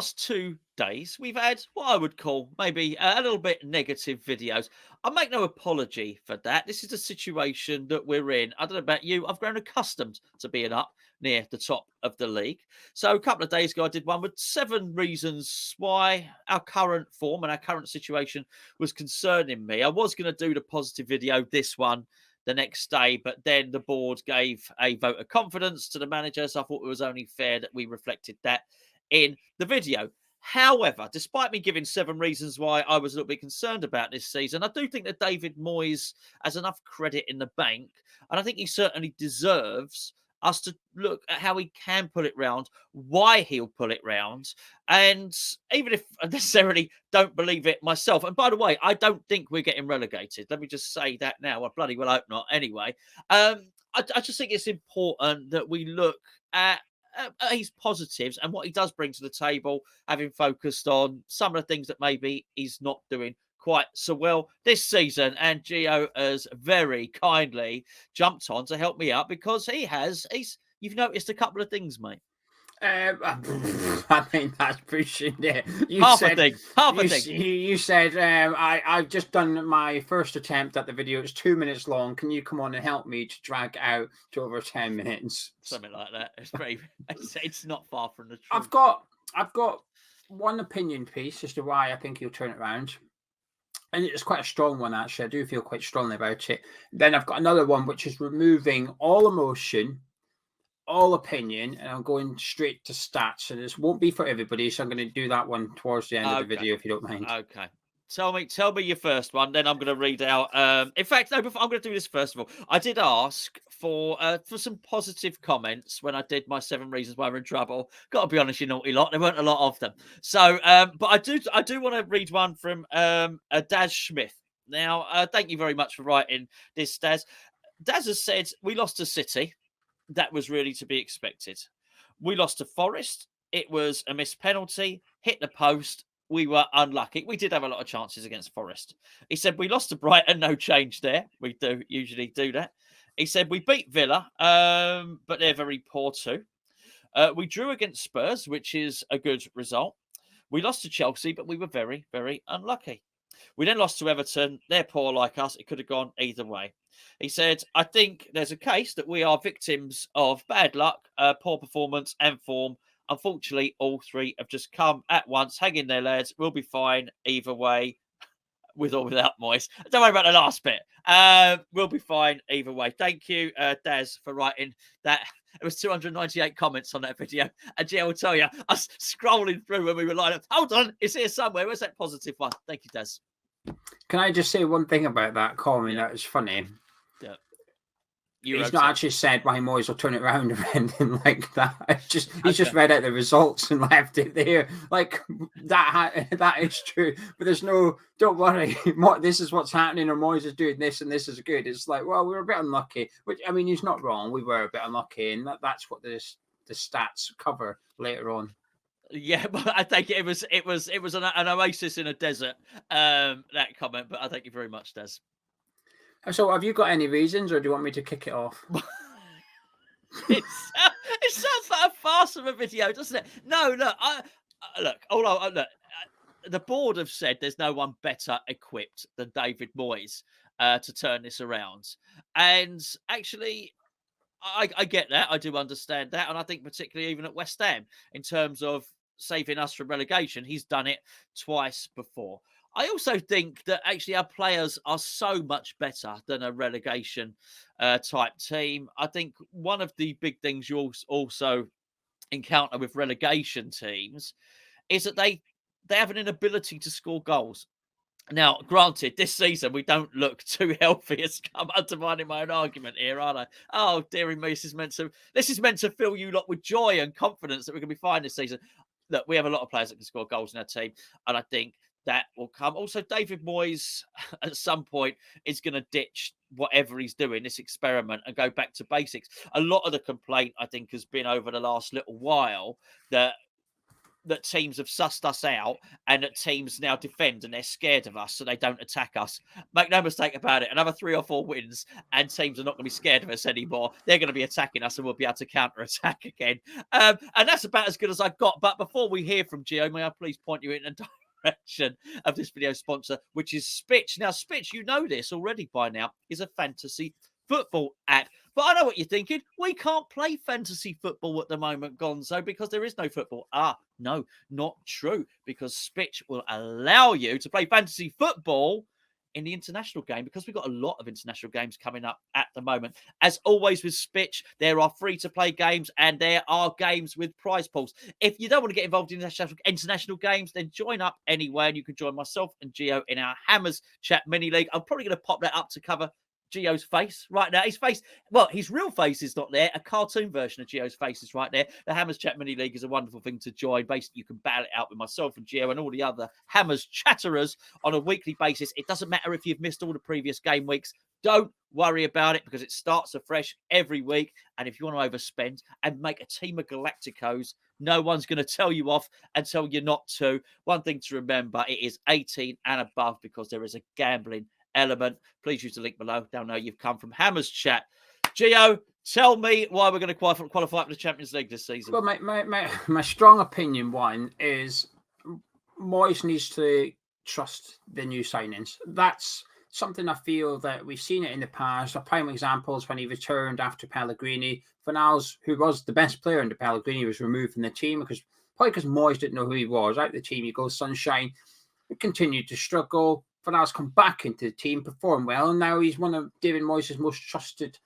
last 2 days, we've had what I would call maybe a little bit negative videos. I make no apology for that. This is the situation that we're in. I don't know about you. I've grown accustomed to being up near the top of the league. So a couple of days ago, I did one with 7 reasons why our current form and our current situation was concerning me. I was going to do the positive video, this one, the next day, but then the board gave a vote of confidence to the manager. So I thought it was only fair that we reflected that in the video. However, despite me giving 7 reasons why I was a little bit concerned about this season, I do think that David Moyes has enough credit in the bank, and I think he certainly deserves us to look at how he can pull it round, why he'll pull it round, and even if I necessarily don't believe it myself. And by the way, I don't think we're getting relegated. Let me just say that now. I bloody well hope not. Anyway, I just think it's important that we look at his positives and what he does bring to the table, having focused on some of the things that maybe he's not doing quite so well this season. And Geo has very kindly jumped on to help me out because you've noticed a couple of things, mate. I think that's pushing it. Half a thing. You said I've just done my first attempt at the video. It's 2 minutes long. Can you come on and help me to drag it out to over 10 minutes? Something like that. It's not far from the truth. I've got one opinion piece as to why I think he'll turn it around. And it's quite a strong one, actually. I do feel quite strongly about it. Then I've got another one, which is removing all emotion, all opinion, and I'm going straight to stats. And this won't be for everybody, so I'm going to do that one towards the end of the video, if you don't mind. Okay. Tell me your first one, then I'm going to read out. In fact, no, I'm going to do this first of all. I did ask for some positive comments when I did my 7 reasons why we're in trouble. Got to be honest, you naughty lot. There weren't a lot of them. So, but I do want to read one from Daz Smith. Now, thank you very much for writing this, Daz. Daz has said we lost to City. That was really to be expected. We lost to Forest. It was a missed penalty, hit the post. We were unlucky. We did have a lot of chances against Forest. He said we lost to Brighton, no change there. We do usually do that. He said we beat Villa, but they're very poor too. We drew against Spurs, which is a good result. We lost to Chelsea, but we were very, very unlucky. We then lost to Everton. They're poor like us. It could have gone either way. He said, I think there's a case that we are victims of bad luck, poor performance and form. Unfortunately, all 3 have just come at once. Hang in there, lads. We'll be fine either way, with or without Moyes. Don't worry about the last bit. We'll be fine either way. Thank you, Daz, for writing that. It was 298 comments on that video. And Gio will tell you, us scrolling through when we were like, hold on, it's here somewhere. Where's that positive one? Thank you, Daz. Can I just say one thing about that comment that was funny? Yeah. He's not actually said why Moyes will turn it around or anything like that. He's just read out the results and left it there. Like that is true. But there's no, don't worry, this is what's happening, or Moyes is doing this and this is good. It's like, well, we were a bit unlucky. Which, I mean, he's not wrong. We were a bit unlucky, and that's what the stats cover later on. Yeah, well, I think it was an oasis in a desert, that comment, but I thank you very much, Des. So have you got any reasons, or do you want me to kick it off? It sounds like a farce of a video, doesn't it? No, look, the board have said there's no one better equipped than David Moyes to turn this around. And actually, I get that. I do understand that. And I think particularly even at West Ham, in terms of saving us from relegation, he's done it twice before. I also think that actually our players are so much better than a relegation type team. I think one of the big things you also encounter with relegation teams is that they have an inability to score goals. Now, granted, this season we don't look too healthy. As I'm undermining my own argument here, aren't I? Oh, dearie me, this is meant to fill you lot with joy and confidence that we're going to be fine this season. Look, we have a lot of players that can score goals in our team, and I think that will come. Also, David Moyes at some point is going to ditch whatever he's doing, this experiment, and go back to basics. A lot of the complaint, I think, has been over the last little while that that teams have sussed us out and that teams now defend and they're scared of us so they don't attack us. Make no mistake about it. Another 3 or 4 wins and teams are not going to be scared of us anymore. They're going to be attacking us and we'll be able to counter-attack again. And that's about as good as I've got. But before we hear from Geo, may I please point you in a direction of this video sponsor, which is Spitch. Now, Spitch, you know this already by now, is a fantasy football app. But I know what you're thinking. We can't play fantasy football at the moment, Gonzo, because there is no football. No, not true, because Spitch will allow you to play fantasy football in the international game, because we've got a lot of international games coming up at the moment. As always with Spitch, there are free-to-play games and there are games with prize pools. If you don't want to get involved in international games, then join up anywhere, and you can join myself and Geo in our Hammers Chat Mini League. I'm probably going to pop that up to cover Geo's face right now. His face, well, his real face is not there. A cartoon version of Geo's face is right there. The Hammers Chat Mini League is a wonderful thing to join. Basically, you can battle it out with myself and Geo and all the other Hammers chatterers on a weekly basis. It doesn't matter if you've missed all the previous game weeks. Don't worry about it, because it starts afresh every week. And if you want to overspend and make a team of Galacticos, no one's going to tell you off and tell you not to. One thing to remember, it is 18 and above, because there is a gambling element. Please use the link below. They'll know you've come from Hammers Chat. Geo, tell me why we're going to qualify for the Champions League this season. Well, my strong opinion, one, is Moyes needs to trust the new signings. That's something I feel that we've seen it in the past. A prime example is when he returned after Pellegrini. Fornals, who was the best player under Pellegrini, was removed from the team because Moyes didn't know who he was. Out the team, he goes Sunshine. He continued to struggle. Fornals come back into the team, perform well, and now he's one of David Moyes' most trusted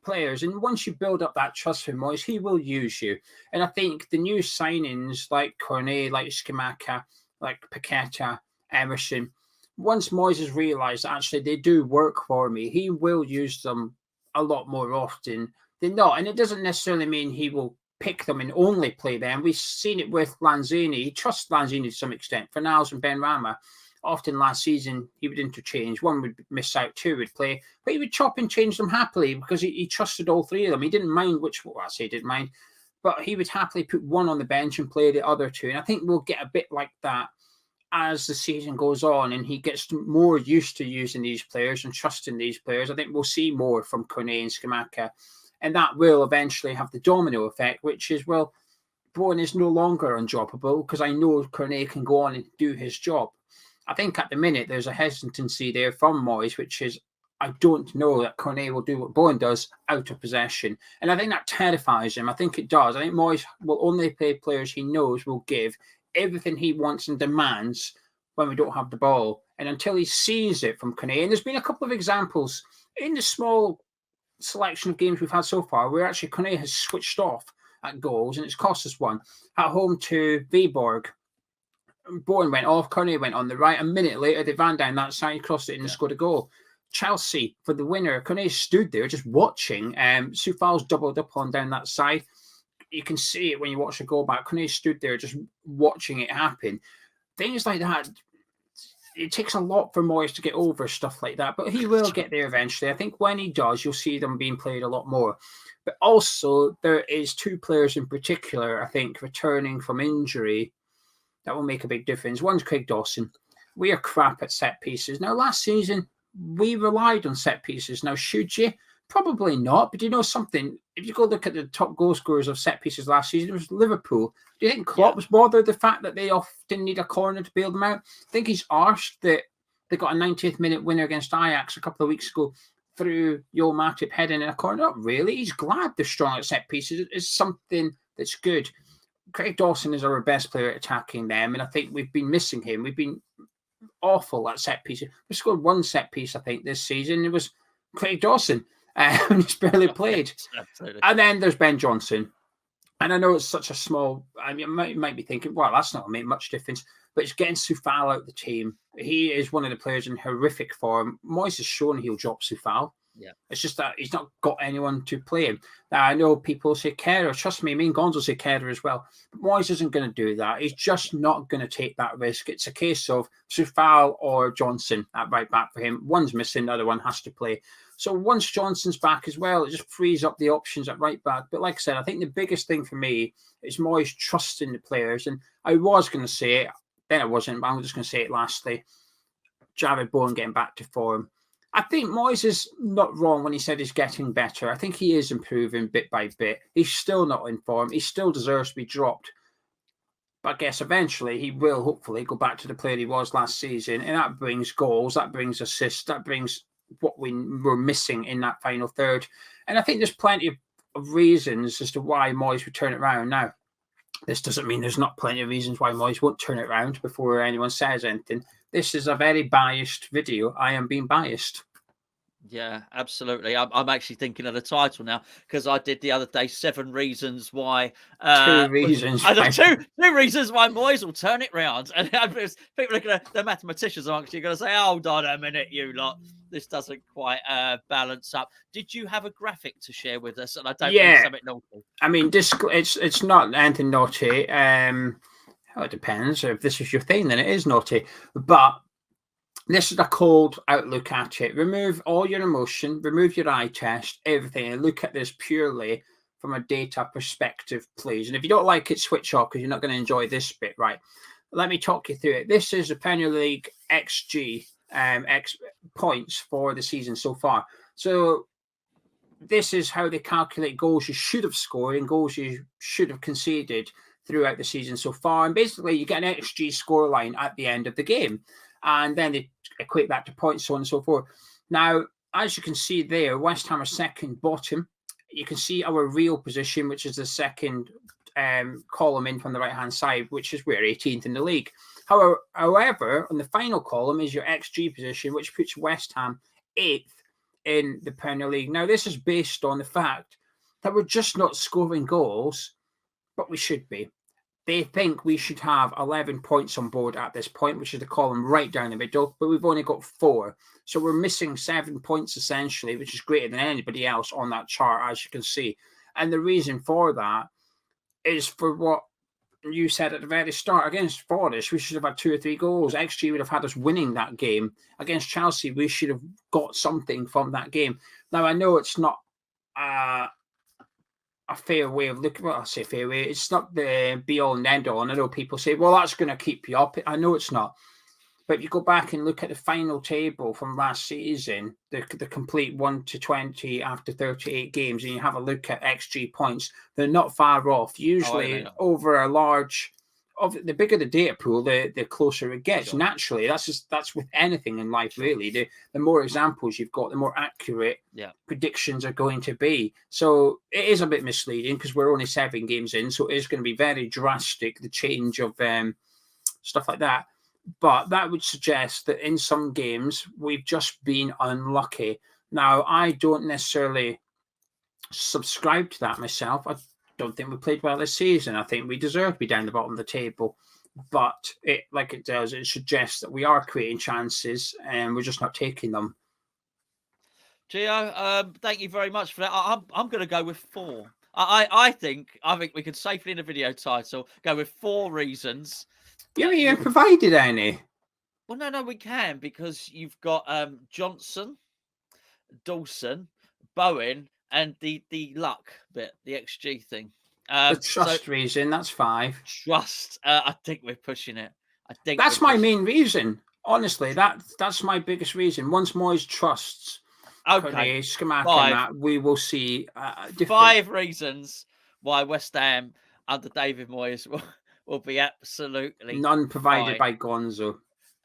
players. And once you build up that trust with Moyes, he will use you. And I think the new signings like Cornet, like Scamacca, like Paqueta, Emerson, once Moyes has realised that actually they do work for me, he will use them a lot more often than not. And it doesn't necessarily mean he will pick them and only play them. We've seen it with Lanzini. He trusts Lanzini to some extent. Fornals and Benrahma, often last season, he would interchange. One would miss out, two would play. But he would chop and change them happily because he trusted all three of them. He didn't mind he didn't mind. But he would happily put one on the bench and play the other two. And I think we'll get a bit like that as the season goes on and he gets more used to using these players and trusting these players. I think we'll see more from Cornet and Scamacca. And that will eventually have the domino effect, which is, well, Bowen is no longer undroppable because I know Cornet can go on and do his job. I think at the minute there's a hesitancy there from Moyes, which is I don't know that Cornet will do what Bowen does out of possession. And I think that terrifies him. I think it does. I think Moyes will only play players he knows will give everything he wants and demands when we don't have the ball. And until he sees it from Cornet, and there's been a couple of examples in the small selection of games we've had so far where actually Cornet has switched off at goals and it's cost us one. At home to Viborg, Bowen went off, Cornet went on the right. A minute later, they ran down that side, crossed it and scored a goal. Chelsea for the winner. Cornet stood there just watching. Soufal's doubled up on down that side. You can see it when you watch the goal back. Cornet stood there just watching it happen. Things like that. It takes a lot for Moyes to get over stuff like that, but he will get there eventually. I think when he does, you'll see them being played a lot more. But also, there is two players in particular, I think, returning from injury that will make a big difference. One's Craig Dawson. We are crap at set pieces. Now, last season, we relied on set pieces. Now, should you? Probably not. But you know something? If you go look at the top goal scorers of set pieces last season, it was Liverpool. Do you think Klopp was bothered the fact that they often need a corner to bail them out? I think he's arsed that they got a 90th minute winner against Ajax a couple of weeks ago through Joel Matip heading in a corner. Not really. He's glad they're strong at set pieces. It's something that's good. Craig Dawson is our best player at attacking them, and I think we've been missing him. We've been awful at set pieces. We scored one set piece, I think, this season. It was Craig Dawson, and he's barely played. Absolutely. And then there's Ben Johnson. And I know it's such a small, I mean, you might be thinking, well, that's not going to make much difference, but it's getting Soufal out of the team. He is one of the players in horrific form. Moyes has shown he'll drop Soufal. Yeah, it's just that he's not got anyone to play him. Now, I know people say Kerr. Trust me, and Gonzo say Kerr as well. But Moyes isn't going to do that. He's just not going to take that risk. It's a case of Soufal or Johnson at right back for him. One's missing, the other one has to play. So once Johnson's back as well, it just frees up the options at right back. But like I said, I think the biggest thing for me is Moyes trusting the players. And I was going to say it, then I wasn't, but I'm just going to say it lastly. Jared Bowen getting back to form. I think Moyes is not wrong when he said he's getting better. I think he is improving bit by bit. He's still not in form. He still deserves to be dropped. But I guess eventually he will hopefully go back to the player he was last season. And that brings goals, that brings assists, that brings what we were missing in that final third. And I think there's plenty of reasons as to why Moyes would turn it around. Now, this doesn't mean there's not plenty of reasons why Moyes won't turn it around before anyone says anything. This is a very biased video. I am being biased. Yeah, absolutely. I'm actually thinking of the title now because I did the other day 7 reasons why. 2 reasons. I did two reasons why Moyes will turn it round. And people are going to, the mathematicians are actually going to say, "Hold on a minute, you lot. This doesn't quite balance up." Did you have a graphic to share with us? And I don't mean something naughty. I mean, it's not anything naughty. It depends. If this is your thing, then it is naughty. But this is a cold outlook at it. Remove all your emotion, remove your eye test, everything, and look at this purely from a data perspective, please. And if you don't like it, switch off because you're not going to enjoy this bit, right? Let me talk you through it. This is the Premier League XG points for the season so far. So this is how they calculate goals you should have scored and goals you should have conceded throughout the season so far. And basically, you get an XG scoreline at the end of the game. And then they equate that to points, so on and so forth. Now, as you can see there, West Ham are second bottom. You can see our real position, which is the second column in from the right-hand side, which is we're 18th in the league. However, on the final column is your XG position, which puts West Ham 8th in the Premier League. Now, this is based on the fact that we're just not scoring goals, but we should be. They think we should have 11 points on board at this point, which is the column right down the middle, but we've only got 4. So we're missing 7 points essentially, which is greater than anybody else on that chart, as you can see. And the reason for that is for what you said at the very start. Against Forest, we should have had 2 or 3 goals. XG would have had us winning that game. Against Chelsea, we should have got something from that game. Now, I know it's not a fair way of looking. Well, I say fair way. It's not the be all and end all. And I know people say, well, that's going to keep you up. I know it's not. But if you go back and look at the final table from last season, the complete 1 to 20 after 38 games, and you have a look at XG points, they're not far off. Usually over a large, the bigger the data pool, the closer it gets. Sure. Naturally, that's with anything in life, really. The more examples you've got, the more accurate predictions are going to be. So it is a bit misleading because we're only 7 games in, so it is going to be very drastic, the change of stuff like that. But that would suggest that in some games, we've just been unlucky. Now, I don't necessarily subscribe to that myself. I don't think we played well this season. I think we deserve to be down the bottom of the table. But it suggests that we are creating chances and we're just not taking them. Geo, thank you very much for that. I'm going to go with 4. I think we could safely in a video title go with 4 reasons. You haven't even provided any. Well, no, we can because you've got Johnson, Dawson, Bowen, and the luck bit, the XG thing. The trust reason, that's 5. Trust. I think we're pushing it. I think that's my main reason. Honestly, that's my biggest reason. Once Moyes trusts Scamacca, we will see 5 reasons why West Ham under David Moyes will be absolutely none provided by Gonzo.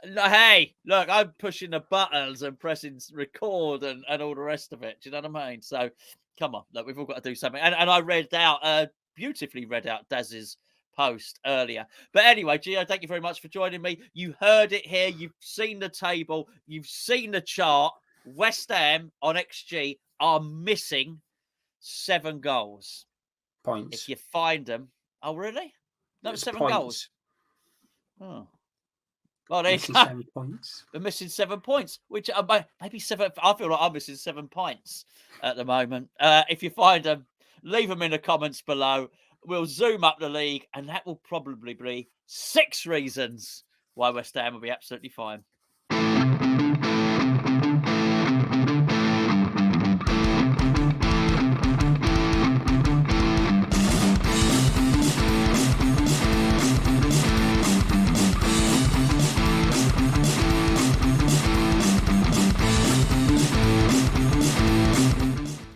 Hey, look, I'm pushing the buttons and pressing record and all the rest of it. Do you know what I mean? So, come on, look, we've all got to do something. And I read out, beautifully read out Daz's post earlier. But anyway, Gio, thank you very much for joining me. You heard it here. You've seen the table. You've seen the chart. West Ham on XG are missing 7 goals. Points. If you find them. Oh, really? No, it's 7 goals. Oh. Well, they're 7 points. They're missing 7 points, which maybe 7. I feel like I'm missing 7 points at the moment. If you find them, leave them in the comments below. We'll zoom up the league, and that will probably be 6 reasons why West Ham will be absolutely fine.